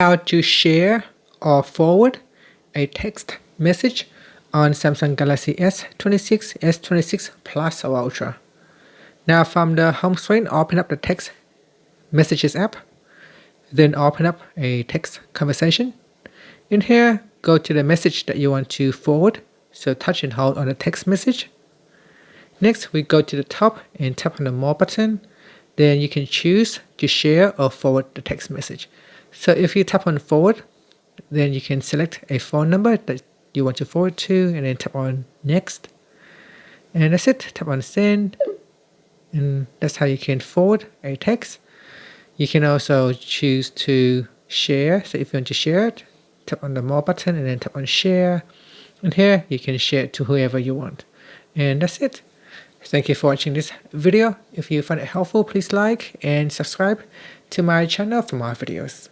How to share or forward a text message on Samsung Galaxy S26, S26 Plus or Ultra. Now from the home screen, open up the text messages app, then open up a text conversation. In here, go to the message that you want to forward, so touch and hold on the text message. Next, we go to the top and tap on the More button. Then you can choose to share or forward the text message. So if you tap on forward, then you can select a phone number that you want to forward to and then tap on next. And that's it. Tap on send. And that's how you can forward a text. You can also choose to share. So if you want to share it, tap on the More button and then tap on share. And here you can share it to whoever you want. And that's it. Thank you for watching this video. If you find it helpful, please like and subscribe to my channel for more videos.